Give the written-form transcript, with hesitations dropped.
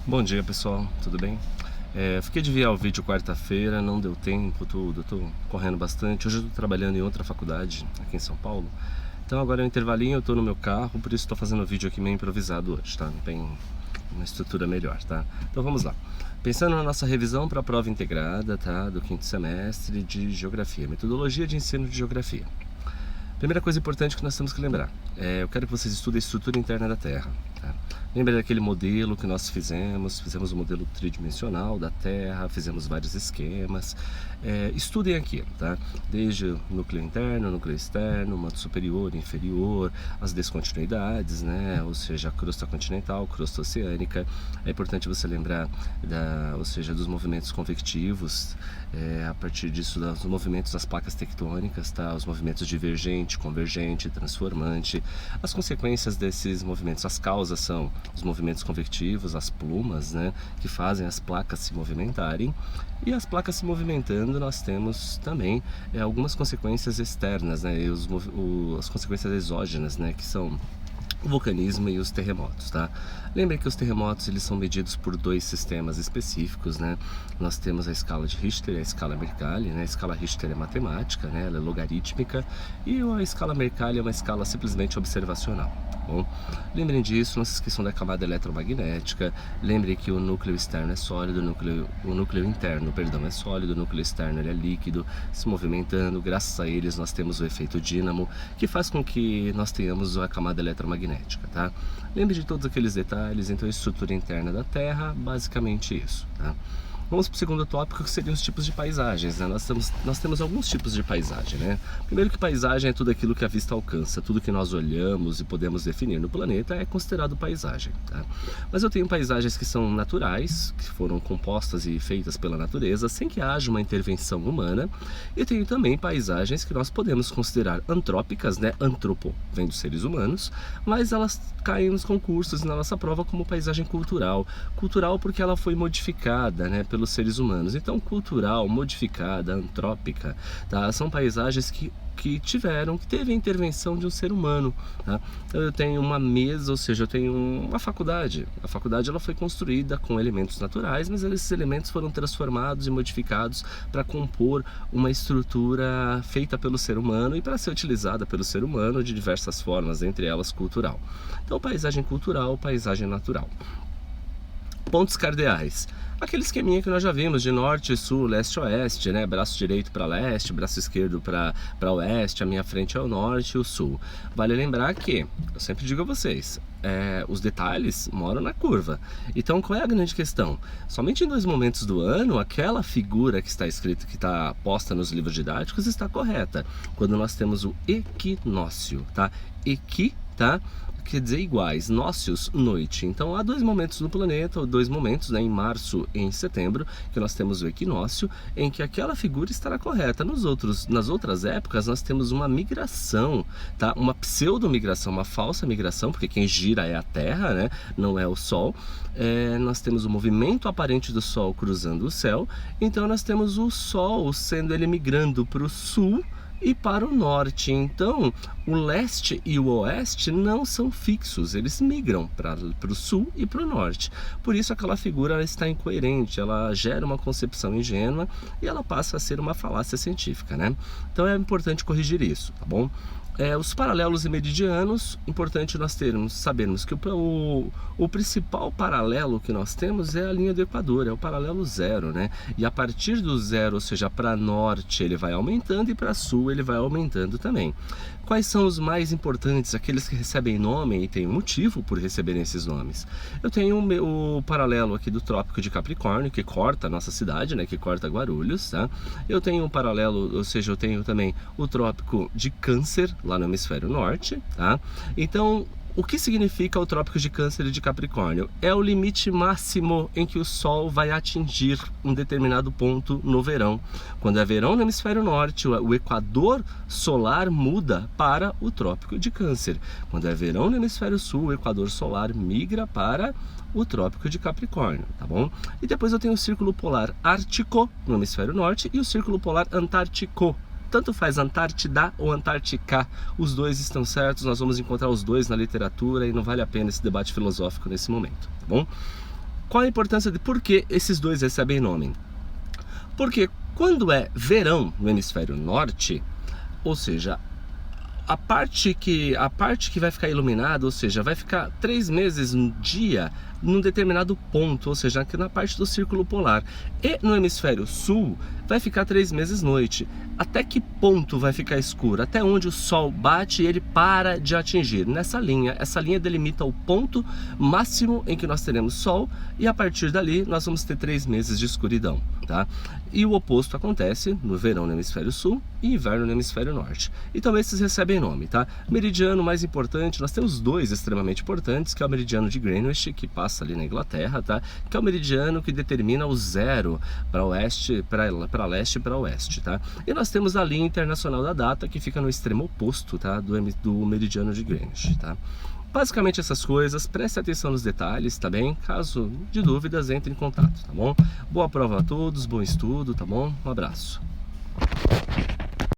Bom dia pessoal, tudo bem? Fiquei de enviar o vídeo quarta-feira, não deu tempo, tô correndo bastante. Hoje eu tô trabalhando em outra faculdade, aqui em São Paulo. Então agora é um intervalinho, eu tô no meu carro, por isso tô fazendo o vídeo aqui meio improvisado hoje, tá? Não tem uma estrutura melhor, tá? Então vamos lá. Pensando na nossa revisão para a prova integrada, tá? Do quinto semestre de Geografia, metodologia de ensino de Geografia. Primeira coisa importante que nós temos que lembrar, eu quero que vocês estudem a estrutura interna da Terra. Tá? Lembra daquele modelo que nós fizemos um modelo tridimensional da Terra, fizemos vários esquemas. Estudem aquilo, tá? Desde o núcleo interno, o núcleo externo, o manto superior, inferior, as descontinuidades, né? Ou seja, a crosta continental, crosta oceânica. É importante você lembrar dos movimentos convectivos, a partir disso, dos movimentos das placas tectônicas, tá? Os movimentos divergente, convergente, transformante. As consequências desses movimentos, as causas são os movimentos convectivos, as plumas, né, que fazem as placas se movimentarem. E as placas se movimentando, nós temos também algumas consequências externas, né, e as consequências exógenas, né, que são o vulcanismo e os terremotos, tá? Lembrem que os terremotos eles são medidos por dois sistemas específicos, né? Nós temos a escala de Richter e a escala Mercalli, né? A escala Richter é matemática, né? Ela é logarítmica, e a escala Mercalli é uma escala simplesmente observacional, tá bom? Lembrem disso, não se esqueçam da camada eletromagnética. Lembrem que o núcleo externo é sólido, o núcleo interno, perdão, é sólido, o núcleo externo ele é líquido, se movimentando. Graças a eles nós temos o efeito dínamo, que faz com que nós tenhamos a camada eletromagnética, tá? Lembre de todos aqueles detalhes. Então, a estrutura interna da Terra, basicamente isso, tá? Vamos para o segundo tópico, que seriam os tipos de paisagens, né? Nós temos alguns tipos de paisagem, né? Primeiro que paisagem é tudo aquilo que a vista alcança, tudo que nós olhamos e podemos definir no planeta é considerado paisagem, tá? Mas eu tenho paisagens que são naturais, que foram compostas e feitas pela natureza, sem que haja uma intervenção humana. E tenho também paisagens que nós podemos considerar antrópicas, né? Antropo vem dos seres humanos, mas elas caem nos concursos e na nossa prova como paisagem cultural. Cultural porque ela foi modificada, né, pelos seres humanos. Então, cultural, modificada, antrópica, tá? São paisagens que teve a intervenção de um ser humano, tá? Então, eu tenho uma mesa, ou seja, eu tenho uma faculdade. A faculdade ela foi construída com elementos naturais, mas esses elementos foram transformados e modificados para compor uma estrutura feita pelo ser humano e para ser utilizada pelo ser humano de diversas formas, entre elas cultural. Então, paisagem cultural, paisagem natural. Pontos cardeais. Aquele esqueminha que nós já vimos de norte, sul, leste, oeste, né? Braço direito para leste, braço esquerdo para oeste, a minha frente é o norte e o sul. Vale lembrar que, eu sempre digo a vocês, os detalhes moram na curva. Então, qual é a grande questão? Somente em 2 momentos do ano, aquela figura que está escrita, que está posta nos livros didáticos, está correta. Quando nós temos o equinócio, tá? Tá? Quer dizer iguais, nócios, noite. Então há 2 momentos no planeta, ou 2 momentos, né, em março e em setembro, que nós temos o equinócio, em que aquela figura estará correta. Nas outras épocas nós temos uma migração, tá? Uma pseudo-migração, uma falsa migração, porque quem gira é a Terra, né? Não é o Sol. Nós temos o movimento aparente do Sol cruzando o céu, então nós temos o Sol sendo ele migrando para o sul e para o norte. Então, o leste e o oeste não são fixos, eles migram para o sul e para o norte. Por isso, aquela figura ela está incoerente, ela gera uma concepção ingênua e ela passa a ser uma falácia científica, né? Então, é importante corrigir isso, tá bom? Os paralelos e meridianos, importante nós sabermos que o principal paralelo que nós temos é a linha do Equador, é o paralelo zero, né? E a partir do zero, ou seja, para norte ele vai aumentando e para sul ele vai aumentando também. Quais são os mais importantes, aqueles que recebem nome e tem um motivo por receberem esses nomes? Eu tenho o paralelo aqui do Trópico de Capricórnio, que corta a nossa cidade, né? Que corta Guarulhos, tá? Eu tenho um paralelo, ou seja, eu tenho também o Trópico de Câncer, lá no hemisfério norte, tá? Então, o que significa o Trópico de Câncer e de Capricórnio? É o limite máximo em que o Sol vai atingir um determinado ponto no verão. Quando é verão no hemisfério norte, o equador solar muda para o Trópico de Câncer. Quando é verão no hemisfério sul, o equador solar migra para o Trópico de Capricórnio, tá bom? E depois eu tenho o Círculo Polar Ártico no hemisfério norte e o Círculo Polar Antártico. Tanto faz Antártida ou Antártica, os dois estão certos, nós vamos encontrar os dois na literatura e não vale a pena esse debate filosófico nesse momento, tá bom? Qual a importância de por que esses dois recebem nome? Porque quando é verão no hemisfério norte, ou seja, a parte que vai ficar iluminada, ou seja, vai ficar 3 meses um dia num determinado ponto, ou seja, aqui na parte do círculo polar. E no hemisfério sul vai ficar 3 meses noite. Até que ponto vai ficar escuro? Até onde o sol bate e ele para de atingir. Nessa linha, essa linha delimita o ponto máximo em que nós teremos sol, e a partir dali nós vamos ter 3 meses de escuridão, tá? E o oposto acontece no verão no hemisfério sul e inverno no hemisfério norte. Então esses recebem nome, tá? Meridiano mais importante, nós temos dois extremamente importantes, que é o meridiano de Greenwich, que passa ali na Inglaterra, tá? Que é o meridiano que determina o zero para oeste, para leste e para oeste, tá? E nós temos a linha internacional da data, que fica no extremo oposto, tá? Do meridiano de Greenwich, tá? Basicamente essas coisas, preste atenção nos detalhes, tá bem? Caso de dúvidas, entre em contato, tá bom? Boa prova a todos, bom estudo, tá bom? Um abraço.